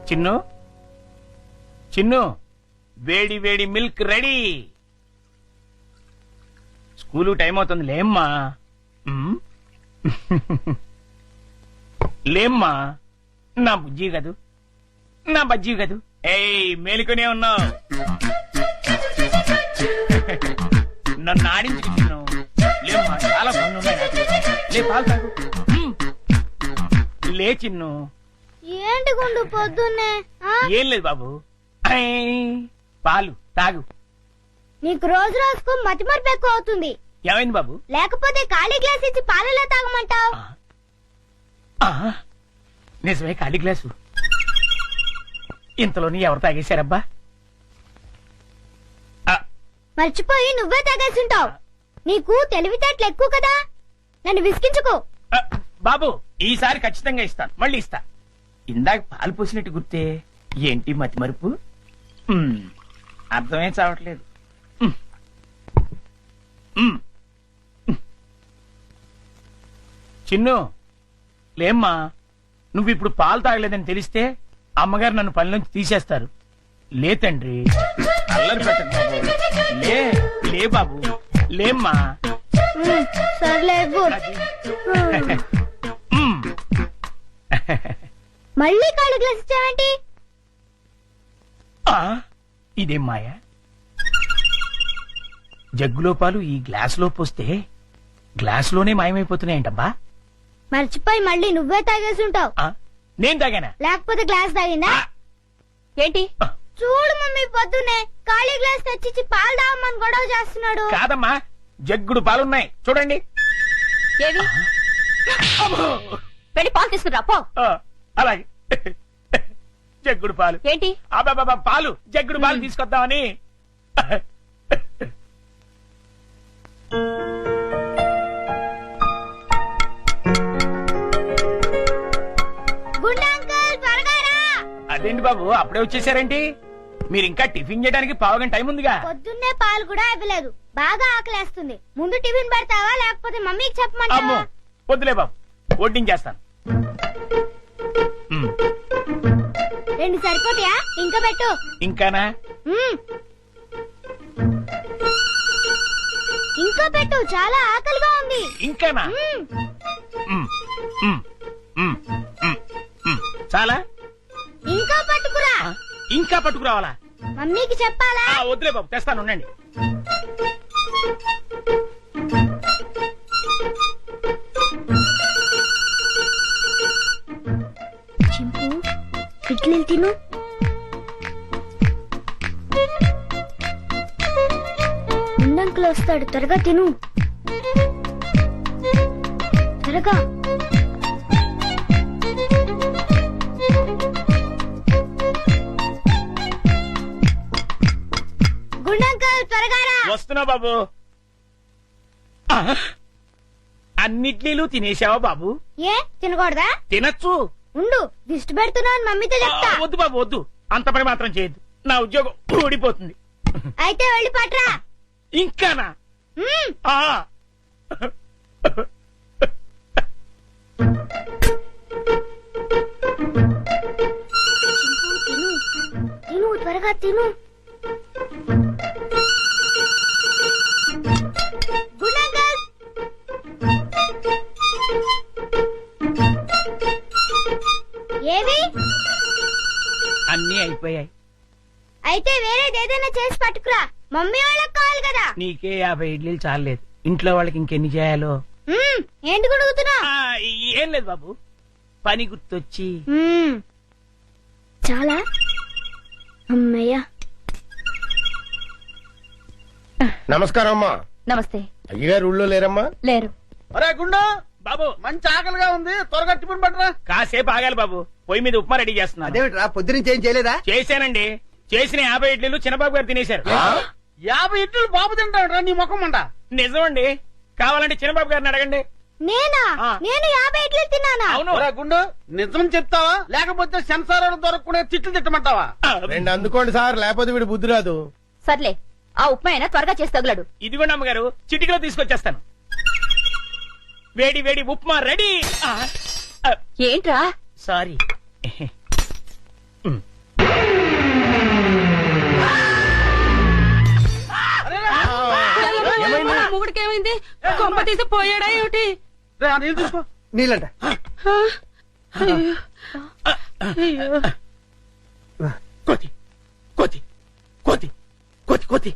చిన్ను చిన్ను వేడి వేడి milk ready. School time అవుతుంది లేమ్మా. లేమ్మా నా బుజ్జి కదూ నా బజ్జీ కదూ. ఏయ్ మేలుకునే ఉన్నావు. నన్ను ఆడించుకు చిన్ను. లేమ్మా చాలా పనులు ఉన్నాయి నాకు. లే పాలు తాగు. లే చిన్ను. ఏంటి గుండు పొద్దున్నే ఏం లేదు బాబు. పాలు తాగు. నీకు రోజు రోజుకు మతిమరుపు ఎక్కువ అవుతుంది. ఏమైంది బాబు? లేకపోతే ఖాళీ గ్లాస్ ఇచ్చి పాలలో తాగమంటావు. నిజమే ఖాళీ గ్లాసు. ఇంతలోని ఎవరు తాగేశారబ్బా? మర్చిపోయి నువ్వే తాగేసుంటావు. నీకు తెలివితేటలు ఎక్కువ కదా, నన్ను విసిగించుకో. బాబు ఈసారి ఖచ్చితంగా ఇస్తాను, మళ్ళీ ఇస్తా. ఇందాక పాలు పోసినట్టు గుర్తే. ఏంటి మతి మరుపు? అర్థమే చావట్లేదు. చిన్ను లేమ్మా. నువ్వు ఇప్పుడు పాలు తాగలేదని తెలిస్తే అమ్మగారు నన్ను పని నుంచి తీసేస్తారు. లే తండ్రి, అల్లరి పెట్టకు బాబు. లే లే బాబు, లేమ్మా. సర్లే మళ్ళీ ఖాళీ గ్లాస్ ఇచ్చావేంటి? ఇదేం మాయా? జగ్గులో పాలు ఈ గ్లాసులో పోస్తే గ్లాసులోనే మాయమైపోతున్నాయంటబ్బా. మర్చిపోయి మళ్ళీ నువ్వే తాగేసుంటావు. నేను తాగానా? లేకపోతే గ్లాస్ తాగిందా ఏంటి? చూడు మమ్మీ, పొద్దునే ఖాళీ గ్లాస్ తెచ్చిచ్చి పాలు తాగమని గొడవ చేస్తున్నాడు. కాదమ్మా, జగ్గుడు పాలున్నాయి చూడండి. ఏవి? వెళ్ళి పాలు తీసుకురా పో. అలాగే. జగ్గుడు పాలు ఏంటి? అబ్బాబా పాలు, జగ్గుడు పాలు తీసుకొద్దామని. అదేంటి బాబు అప్పుడే వచ్చేసారేంటి? మీరు ఇంకా టిఫిన్ చేయడానికి పావుగంట టైం ఉందిగా. పొద్దున్నే పాలు కూడా ఇవ్వలేదు. బాగా ఆకలేస్తుంది. ముందు టిఫిన్ పెడతావా లేకపోతే మమ్మీకి అమ్మో చెప్పమంటావా? వద్దులే బాబు, వడ్డించేస్తాను. రెండు సరిపోతాయా? ఇంకా పెట్టు. ఇంకానా? ఇంకా పెట్టు, చాలా ఆకలిగా ఉంది. ఇంకానా? చాలా? ఇంకా పట్టుకురా. ఇంకా పట్టుకురావాలా? మమ్మీకి చెప్పాలా? వద్దులే బాబు, తెస్తాను ఉండండి. చింపు, ఇడ్లీలు తిను. ముందంకులు వస్తాడు, త్వరగా తిను. త్వరగా. గుండంకుల్ త్వరగా రా. వస్తున్నా బాబు. అన్నిట్లీలు తినేసావా బాబు? ఏ తినకూడదా? తినచ్చు. ఉండు, దిష్టి పెడుతున్నాను, మమ్మీతో చెప్తా. వద్దు బాబు వద్దు, అంత పని మాత్రం చేయొద్దు. నా ఉద్యోగం ఊడిపోతుంది. అయితే వెళ్ళి పట్రా. ఇంకానా? తిను తిను, త్వరగా తిను. గుండంకుల్, ఏవి? అన్నీ అయిపోయాయి. అయితే వేరేదేదైనా చేసి పట్టుకురా, మమ్మీ వాళ్ళకి కావాలి కదా. నీకే 50 ఇడ్లీలు చాలలేదు, ఇంట్లో వాళ్ళకి ఇంకెన్ని చేయాలో. ఏంటి గుడుగుతున్నా? ఏం లేదు బాబు, పని గుర్తొచ్చి. చాలా అమ్మయ్యా. నమస్కారం అమ్మా. నమస్తే. అయ్యగారు ఊళ్ళో లేరమ్మా? లేరు. అరే గుండు, బాబు మంచి ఆకలిగా ఉంది, త్వరగా టిఫిన్ పట్టరా. కాసేపు ఆగాలి బాబు, పొయ్యి మీద ఉప్మా రెడీ చేస్తున్నా. అదేమిట్రా పొద్దునుంచి ఏం చేయలేదా? చేశానండి, చేసిన 50 ఇడ్లీలు చిన్నబాబు గారు తినేశారు. 50 ఇడ్లీలు బాబు తింటాడురా నీ ముఖం అంట. నిజమండి, కావాలంటే చిన్నబాబు గారిని అడగండి. నేనా? నేను 50 ఇడ్లీలు తిన్నానా? అవును. ఒరే గుండు, నిజం చెప్తావా లేకపోతే సెన్సార్ దొరకకుండా తిట్లు తిట్టమంటావా? రెండు అందుకోండి సార్, లేకపోతే వీడు బుద్ధి రాదు. సర్లే, ఆ ఉప్మా అయినా త్వరగా చేసి తగులాడు. ఇదిగోండి అమ్మగారు, చిటికలో తీసుకొచ్చేస్తాను. వేడి వేడి ఉప్మా రెడీ. ఏంట్రా? సారీ. మొగుడికి ఏమైంది? కొంప తీసి పోయాడా ఏమిటి? రే, ఆ నీళ్ళు తీసుకో. నీళ్ళంట కోతి కోతి కోతి కోతి కోతి.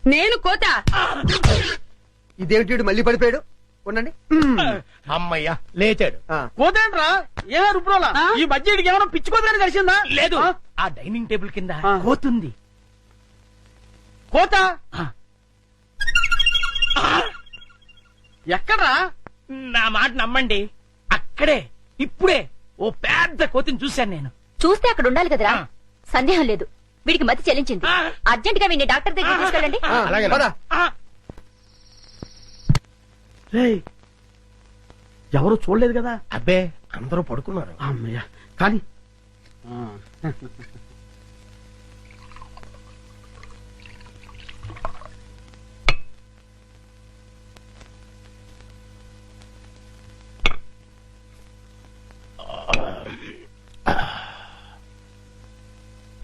నేను కోత. ఇదేమిటి మళ్ళీ పడిపోయాడు. ఉండండి. అమ్మయ్యా లేచాడు. కోతేంట్రా ఏమో రుబ్రోలా ఈ మధ్య ఇడికి ఏమైనా పిచ్చుకోదని కలిసిందా? లేదు, ఆ డైనింగ్ టేబుల్ కింద ఆ. కోతుంది. కోత ఆ. ఎక్కడ్రా? నా మాట నమ్మండి, అక్కడే ఇప్పుడే ఓ పెద్ద కోతిని చూశాను నేను. చూస్తే అక్కడ ఉండాలి కదరా. ఆ. సందేహం లేదు, వీడికి మతి చెల్లించింది. ఆ. అర్జెంట్ గా వీడిని డాక్టర్ దగ్గర తీసుకెళ్ళండి. అలాగే పద. ఆ, రేయ్, ఎవరు చూడలేదు కదా? అబ్బే అందరూ పడుకున్నారు. అమ్మయ్య కానీ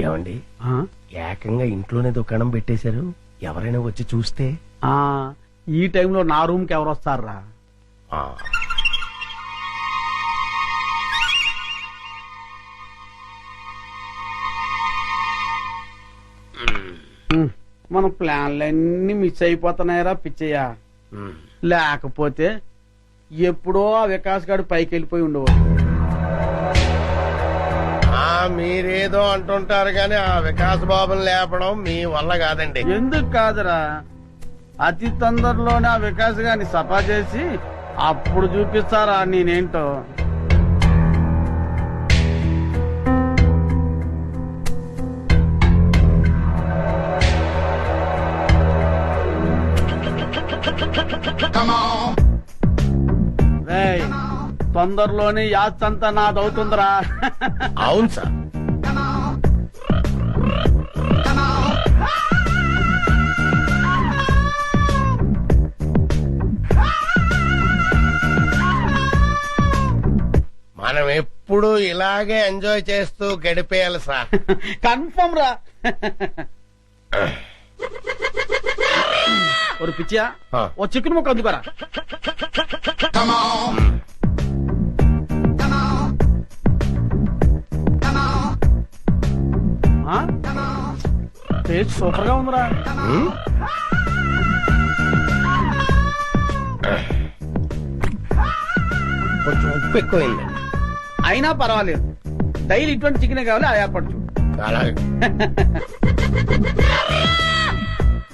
ఏమండి ఏకంగా ఇంట్లోనే దుకాణం పెట్టేశారు. ఎవరైనా వచ్చి చూస్తే ఈ టైంలో నా రూమ్ కి ఎవరు వస్తారా? ఆ, మన ప్లాన్లన్నీ మిస్ అయిపోతున్నాయరా పిచ్చయ్యా. ఉమ్. లేకపోతే ఎప్పుడో ఆ వికాస్ గాడు పైకి వెళ్ళిపోయి ఉండేవాడు. మీరేదో అంటుంటారు కానీ ఆ వికాస్ బాబుని లేపడం మీ వల్ల కాదండి. ఎందుకు కాదురా, అతి తొందరలోనే ఆ వికాస్ గారిని సఫా చేసి అప్పుడు చూపిస్తారా నేనేంటో. రేయ్, తొందరలోనే యాత్రంతా నాదవుతుందిరా. అవును సార్. మనం ఎప్పుడు ఇలాగే ఎంజాయ్ చేస్తూ గడిపేయాలి సార్. కన్ఫర్మ్ రా. ఒక పిచ్చియా, ఆ. ఓ చికెన్ ముక్క అందుకోరా. టేస్ట్ సూపర్ గా ఉందిరా. ఉమ్. కొంచెం ఉప్పు ఎక్కువైందండి. అయినా పర్వాలేదు, డైలీ ఇటువంటి చికెన్ కావాలి, అది ఏర్పాటు చూడు. అలాగే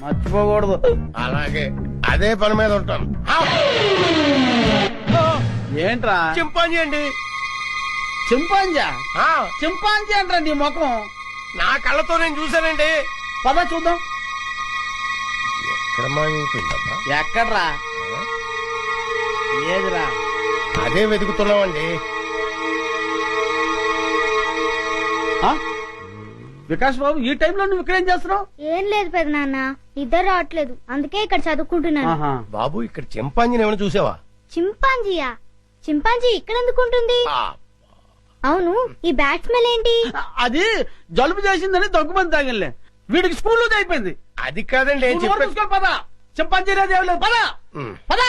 మర్చిపోకూడదు. అలాగే అదే పని మీద ఉంటాను. ఏంట్రా చింపాంజీ అండి. చింపాంజా? ఆ, చింపాంజీ అంటారా నీ ముఖం? నా కళ్ళతో నేను చూశానండి. పద చూద్దాం. ఎక్కడ మాయమైపోయిందబ్బా? ఎక్కడ్రా? ఏదిరా? అదే వెతుకుతున్నామండి. ఆ? వికాస్ బాబు, ఈ టైంలో నువ్వు ఇక్కడ ఏం చేస్తున్నావు? ఏం లేదు పెద్ద నాన్న, ఇద్దరు రావట్లేదు, అందుకే ఇక్కడ చదువుకుంటున్నాను. ఆహా. బాబు ఇక్కడ చింపాంజీని ఏమైనా చూసావా? చింపాంజీయా? చింపాంజీ ఇక్కడ ఎందుకుంటుంది? ఆ, అవును, ఈ బ్యాట్ స్మెల్ ఏంటి? అది జలుబు చేసిందని దగ్గుమంది తాగిలే. వీడికి స్కూల్లో అయిపోయింది. అది కాదండి ఏం నువ్వు నోరు చెప్పే. మూసుకొని పద. చింపాంజీ అనేది ఏం లేదు. పద ఉమ్. పద.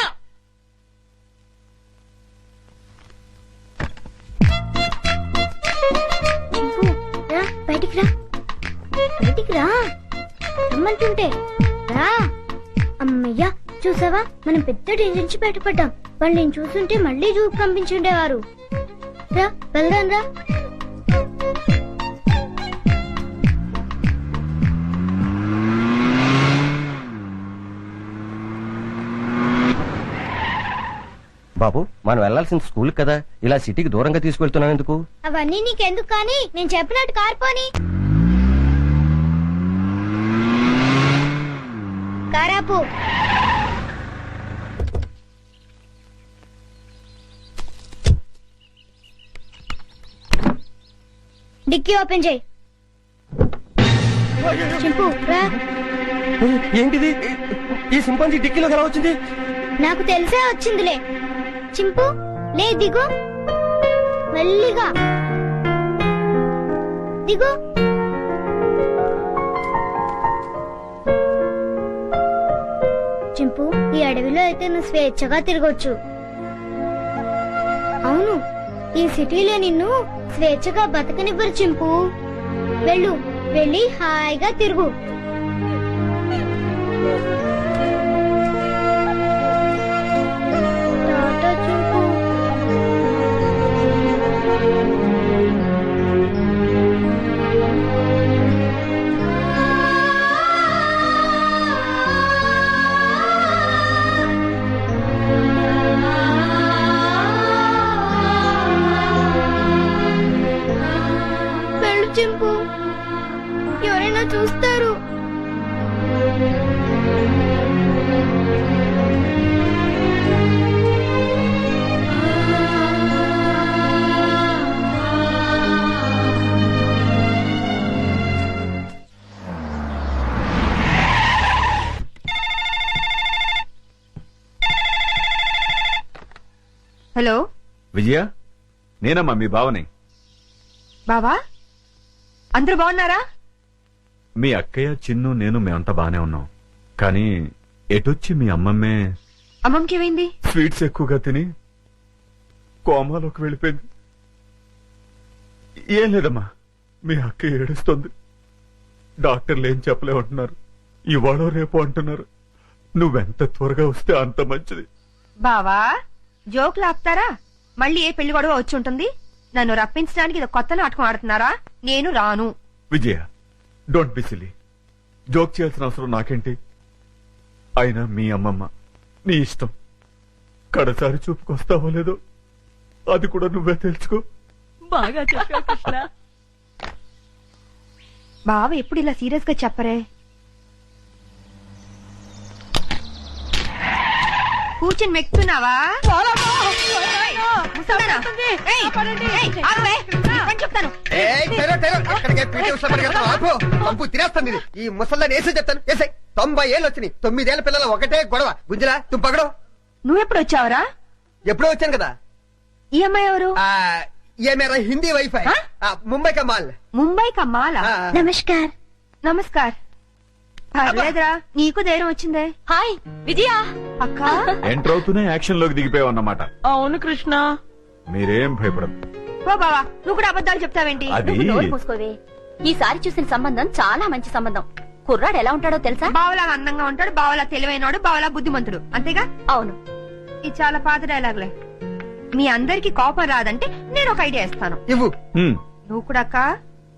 చింపు, రా బయటికి రా, బయటికి రా రమ్మంటుంటే రా. అమ్మయ్యా, చూసావా, మనం పెద్ద డేంజర్ నుంచి బయటపడ్డాం. వాళ్ళు నేను చూస్తుంటే మళ్ళీ జూకు పంపించుండేవారు. రా వెళ్దాం రా. బాబు, మనం వెళ్లాల్సిన స్కూల్ కదా, ఇలా సిటీకి దూరంగా తీసుకెళ్తున్నాం ఎందుకు? అవన్నీ నీకెందుకు కానీ, నేను చెప్పినట్టు కార్పోని. కారాపు. డిక్కీ ఓపెన్ చేయి. చింపు రా. ఏంటిది? ఈ సింపాంజీ డిక్కీలోకి ఎలా వచ్చింది? నాకు తెలిసే వచ్చిందిలే. చింపు లే, దిగు, మెల్లిగా దిగు. చింపు ఈ అడవిలో అయితే నువ్వు స్వేచ్ఛగా తిరగొచ్చు. అవును, ఈ సిటీలో నిన్ను స్వేచ్ఛగా బతకనివ్వరు చింపు. వెళ్ళు, వెళ్ళి హాయిగా తిరుగు. టాటా చింపు. వెళ్ళు చింపు, ఎవరైనా చూస్తారు. హలో విజయ, నేనమ్మా మీ బావని. బావా, అందరూ బాగున్నారా? మీ అక్కయ్య, చిన్ను, నేను మేమంతా బానే ఉన్నాం. కానీ ఎటొచ్చి మీ అమ్మమ్మే అమ్మమ్మకి ఏమైంది? స్వీట్స్ ఎక్కువగా తిని కోమాలోకి వెళ్ళిపోయింది. ఏం లేదమ్మా, మీ అక్క ఏడుస్తుంది. డాక్టర్లు ఏం చెప్పలేమంటున్నారు. ఇవాళ రేపు అంటున్నారు. నువ్వెంత త్వరగా వస్తే అంత మంచిది. బావా, జోకులు ఆపుతారా? మళ్ళీ ఏ పెళ్లి గొడవ వచ్చి ఉంటుంది. నన్ను రప్పించడానికి ఇది కొత్త నాటకం ఆడుతున్నారా? నేను రాను. విజయ, డోంట్ బి సిలీ. జోక్ చేయాల్సిన అవసరం నాకేంటి? అయినా మీ అమ్మమ్మ నీ ఇష్టం. కడసారి చూపుకొస్తావో లేదో అది కూడా నువ్వే తెలుసుకో. బాగా చెప్పావు కృష్ణ. బావ ఎప్పుడు ఇలా సీరియస్ గా చెప్పరే? కూర్చొని మెక్కుతున్నావా? చెప్తాను. తినేస్తుంది ఈ ముసల్దాన్ని వేసే చెప్తాను. వేసాయి 90 ఏళ్ళు వచ్చినాయి. 9 ఏళ్ల పిల్లల ఒకటే గొడవ. గుంజలా తుంపగడం. నువ్వెప్పుడు వచ్చావరా? ఎప్పుడో వచ్చాను కదా. ఈ అమ్మాయి ఎవరు? ये मेरा हिंदी वाईफाई मुंबई का माल. ముంబై కమ్మాలా? నమస్కార్. నమస్కార్. పర్లేదురా, నీకు ధైర్యం వచ్చిందే. హాయ్ విజయ అక్క. ఎంటర్ అవుతూనే యాక్షన్ లోకి దిగిపోయావు అన్నమాట. అవును కృష్ణ. మీరేం భయపడదు. ఓ బావా, నువ్వు కూడా అబద్ధాలు చెప్తావేంటి? అది నోరు మూసుకోవే. ఈసారి చూసిన సంబంధం చాలా మంచి సంబంధం. కుర్రాడు ఎలా ఉంటాడో తెలుసా? బావలాగా అందంగా ఉంటాడు, బావలా తెలివైనడు, బావలా బుద్ధిమంతుడు. అంతేగా? అవును. ఇది చాలా పాత డైలాగులే. మీ అందరికి కోపం రాదంటే నేను ఒక ఐడియా ఇస్తాను. ఇవ్వు. నువ్వు కూడా అక్క.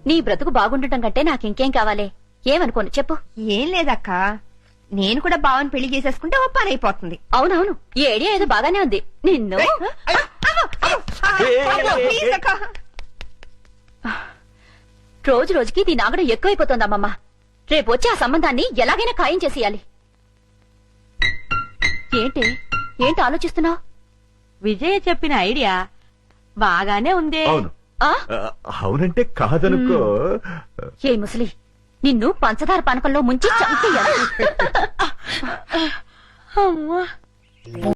నీ బ్రతుకు బాగుండటం కంటే నాకింకేం కావాలి? ఏమనుకోను చెప్పు. ఏం లేదక్క, నేను కూడా బావని పెళ్లి చేసేసుకుంటే ఓ పని అయిపోతుంది. అవునవును, ఈ ఐడియా ఏదో బాగానే ఉంది. నిన్ను రోజు రోజుకి దీని ఆగడం ఎక్కువైపోతుంది అమ్మమ్మ. రేపు వచ్చి ఆ సంబంధాన్ని ఎలాగైనా ఖాయం చేసేయాలి. ఏంటి ఏంటి ఆలోచిస్తున్నావు? విజయ చెప్పిన ఐడియా బాగానే ఉందే. అవును. అవునంటే కాదనుకో. ఏ ముసలి, నిన్ను పంచదార పానకంలో ముంచి చంపేయాలి.